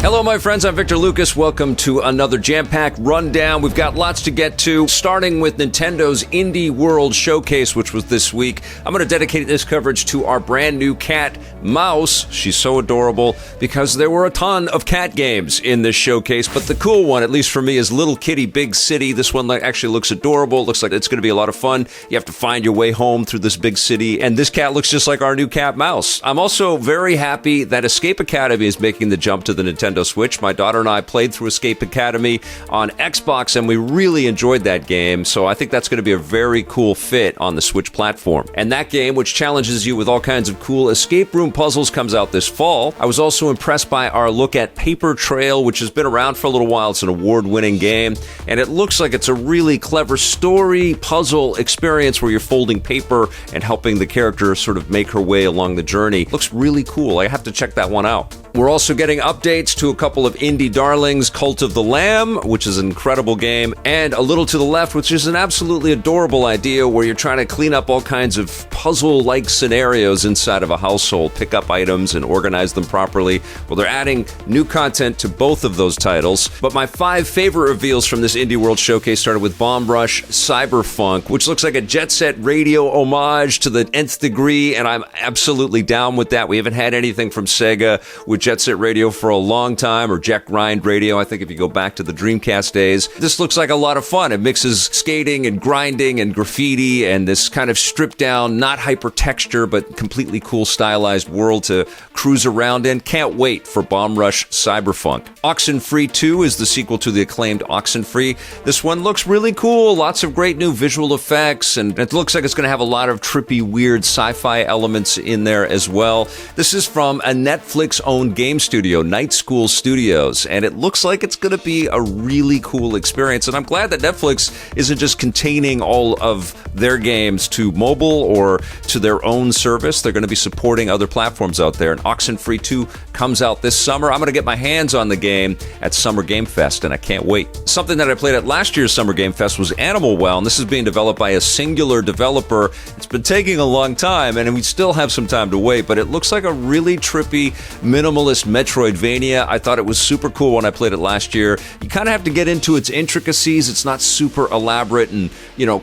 Hello, my friends. I'm Victor Lucas. Welcome to another jam-packed rundown. We've got lots to get to, starting with Nintendo's Indie World Showcase, which was this week. I'm going to dedicate this coverage to our brand new cat, Mouse. She's so adorable because there were a ton of cat games in this showcase, but the cool one, at least for me, is Little Kitty Big City. This one actually looks adorable. It looks like it's going to be a lot of fun. You have to find your way home through this big city, and this cat looks just like our new cat, Mouse. I'm also very happy that Escape Academy is making the jump to the Nintendo Switch. My daughter and I played through Escape Academy on Xbox, and we really enjoyed that game, so I think that's going to be a very cool fit on the Switch platform. And that game, which challenges you with all kinds of cool escape room puzzles, comes out this fall. I was also impressed by our look at Paper Trail, which has been around for a little while. It's an award-winning game, and it looks like it's a really clever story puzzle experience where you're folding paper and helping the character sort of make her way along the journey. Looks really cool. I have to check that one out. We're also getting updates to a couple of indie darlings, Cult of the Lamb, which is an incredible game, and A Little to the Left, which is an absolutely adorable idea where you're trying to clean up all kinds of puzzle-like scenarios inside of a household, pick up items and organize them properly. Well, they're adding new content to both of those titles, but my 5 favorite reveals from this Indie World Showcase started with Bomb Rush Cyberfunk, which looks like a Jet Set Radio homage to the nth degree, and I'm absolutely down with that. We haven't had anything from Sega with Jet Set Radio for a long time, or Jet Grind Radio, I think, if you go back to the Dreamcast days. This looks like a lot of fun. It mixes skating and grinding and graffiti and this kind of stripped down, not hyper texture, but completely cool stylized world to cruise around in. Can't wait for Bomb Rush Cyberfunk. Oxenfree 2 is the sequel to the acclaimed Oxenfree. This one looks really cool. Lots of great new visual effects, and it looks like it's going to have a lot of trippy, weird sci-fi elements in there as well. This is from a Netflix-owned game studio, Night School Studios, and it looks like it's going to be a really cool experience, and I'm glad that Netflix isn't just containing all of their games to mobile or to their own service. They're going to be supporting other platforms out there, and Oxenfree 2 comes out this summer. I'm going to get my hands on the game at Summer Game Fest, and I can't wait. Something that I played at last year's Summer Game Fest was Animal Well, and this is being developed by a singular developer. It's been taking a long time, and we still have some time to wait, but it looks like a really trippy, minimalist Metroidvania. I thought it was super cool when I played it last year. You kind of have to get into its intricacies. It's not super elaborate and,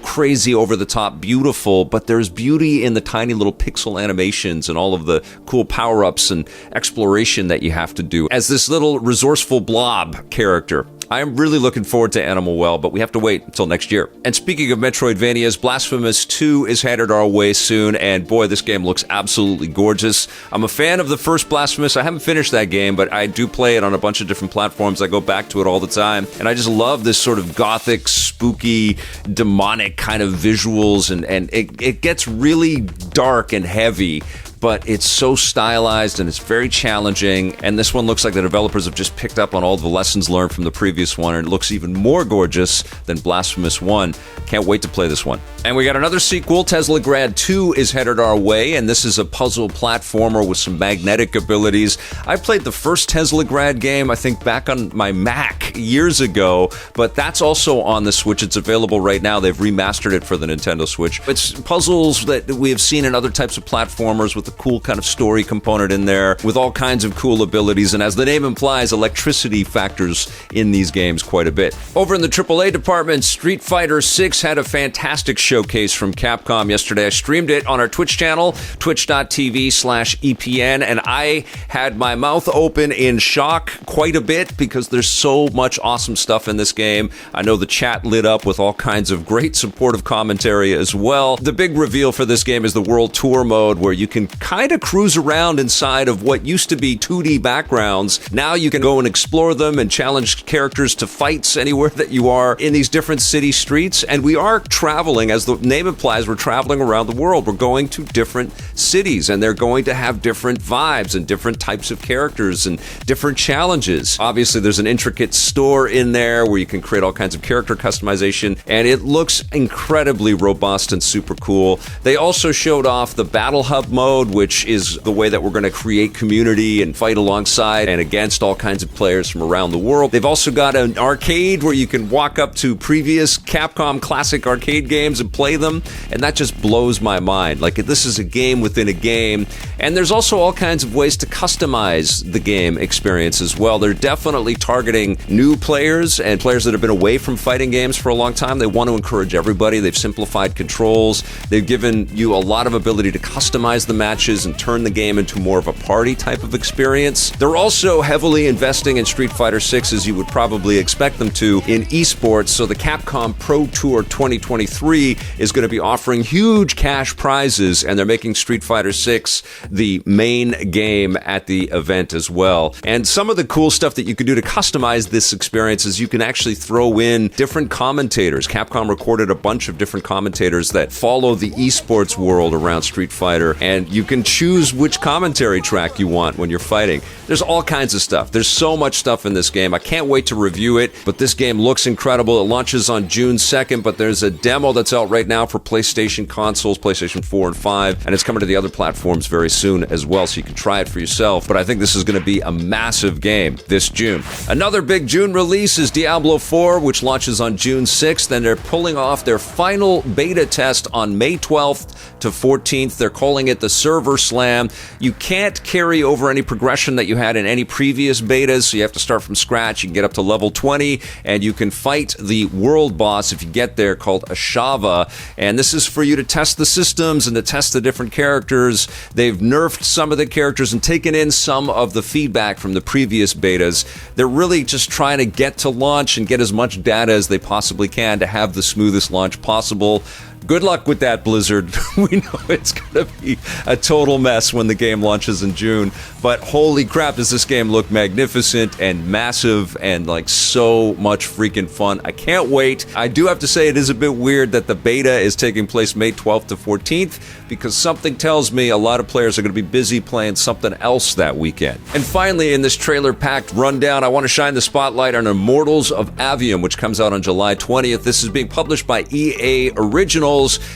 crazy over-the-top beautiful, but there's beauty in the tiny little pixel animations and all of the cool power-ups and exploration that you have to do as this little resourceful blob character. I am really looking forward to Animal Well, but we have to wait until next year. And speaking of Metroidvanias, Blasphemous 2 is headed our way soon, and boy, this game looks absolutely gorgeous. I'm a fan of the first Blasphemous. I haven't finished that game, but I do play it on a bunch of different platforms. I go back to it all the time, and I just love this sort of gothic, spooky, demonic kind of visuals, and it gets really dark and heavy, but it's so stylized and it's very challenging, and this one looks like the developers have just picked up on all the lessons learned from the previous one, and it looks even more gorgeous than Blasphemous 1. Can't wait to play this one. And we got another sequel. Teslagrad 2 is headed our way, and this is a puzzle platformer with some magnetic abilities. I played the first Teslagrad game, I think, back on my Mac years ago, but that's also on the Switch. It's available right now. They've remastered it for the Nintendo Switch. It's puzzles that we have seen in other types of platformers with a cool kind of story component in there, with all kinds of cool abilities, and as the name implies, electricity factors in these games quite a bit. Over in the AAA department, Street Fighter 6 had a fantastic showcase from Capcom yesterday. I streamed it on our Twitch channel, twitch.tv/EPN, and I had my mouth open in shock quite a bit because there's so much awesome stuff in this game. I know the chat lit up with all kinds of great supportive commentary as well. The big reveal for this game is the World Tour mode, where you can kind of cruise around inside of what used to be 2D backgrounds. Now you can go and explore them and challenge characters to fights anywhere that you are in these different city streets, and we are traveling, as the name implies, we're traveling around the world. We're going to different cities, and they're going to have different vibes and different types of characters and different challenges. Obviously, there's an intricate store in there where you can create all kinds of character customization, and it looks incredibly robust and super cool. They also showed off the Battle Hub mode, mode, which is the way that we're going to create community and fight alongside and against all kinds of players from around the world. They've also got an arcade where you can walk up to previous Capcom classic arcade games and play them, and that just blows my mind. Like, this is a game within a game, and there's also all kinds of ways to customize the game experience as well. They're definitely targeting new players and players that have been away from fighting games for a long time. They want to encourage everybody. They've simplified controls. They've given you a lot of ability to customize the matches and turn the game into more of a party type of experience. They're also heavily investing in Street Fighter 6, as you would probably expect them to, in esports. So the Capcom Pro Tour 2023 is going to be offering huge cash prizes, and they're making Street Fighter 6 the main game at the event as well. And some of the cool stuff that you can do to customize this experience is you can actually throw in different commentators. Capcom recorded a bunch of different commentators that follow the esports world around Street Fighter, and you can choose which commentary track you want when you're fighting. There's all kinds of stuff. There's so much stuff in this game. I can't wait to review it, but this game looks incredible. It launches on June 2nd, but there's a demo that's out right now for PlayStation consoles, PlayStation 4 and 5, and it's coming to the other platforms very soon as well, so you can try it for yourself. But I think this is going to be a massive game this June. Another big June release is Diablo 4, which launches on June 6th, and they're pulling off their final beta test on May 12th to 14th. They're calling it the Server Slam. You can't carry over any progression that you had in any previous betas, so you have to start from scratch. You can get up to level 20, and you can fight the world boss if you get there, called Ashava. And this is for you to test the systems and to test the different characters. They've nerfed some of the characters and taken in some of the feedback from the previous betas. They're really just trying to get to launch and get as much data as they possibly can to have the smoothest launch possible. Good luck with that, Blizzard. We know it's going to be a total mess when the game launches in June. But holy crap, does this game look magnificent and massive and like so much freaking fun. I can't wait. I do have to say it is a bit weird that the beta is taking place May 12th to 14th, because something tells me a lot of players are going to be busy playing something else that weekend. And finally, in this trailer-packed rundown, I want to shine the spotlight on Immortals of Aveum, which comes out on July 20th. This is being published by EA Originals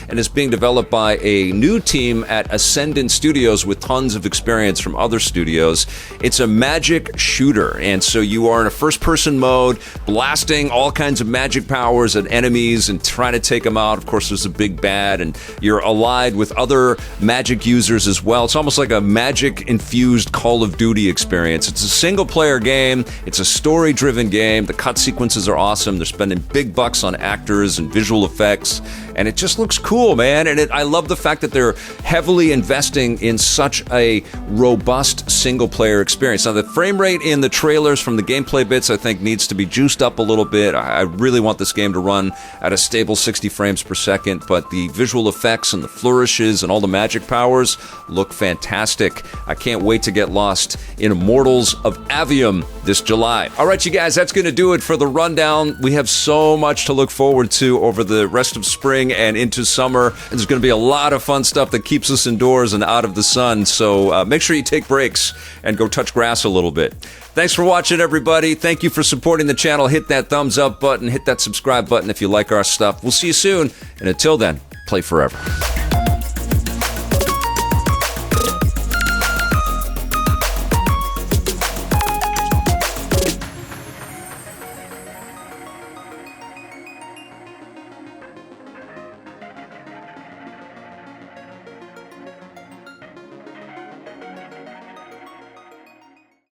and is being developed by a new team at Ascendant Studios with tons of experience from other studios. It's a magic shooter, and so you are in a first-person mode, blasting all kinds of magic powers at enemies and trying to take them out. Of course, there's a big bad, and you're allied with other magic users as well. It's almost like a magic-infused Call of Duty experience. It's a single-player game. It's a story-driven game. The cut sequences are awesome. They're spending big bucks on actors and visual effects, and it just looks cool, man. And I love the fact that they're heavily investing in such a robust single-player experience. Now, the frame rate in the trailers from the gameplay bits, I think, needs to be juiced up a little bit. I really want this game to run at a stable 60 frames per second, but the visual effects and the flourishes and all the magic powers look fantastic. I can't wait to get lost in Immortals of Aveum this July. All right, you guys, that's going to do it for the rundown. We have so much to look forward to over the rest of spring and into summer. There's going to be a lot of fun stuff that keeps us indoors and out of the sun, so make sure you take breaks and go touch grass a little bit. Thanks for watching, everybody. Thank you for supporting the channel. Hit that thumbs up button, hit that subscribe button if you like our stuff. We'll see you soon, and until then, play forever.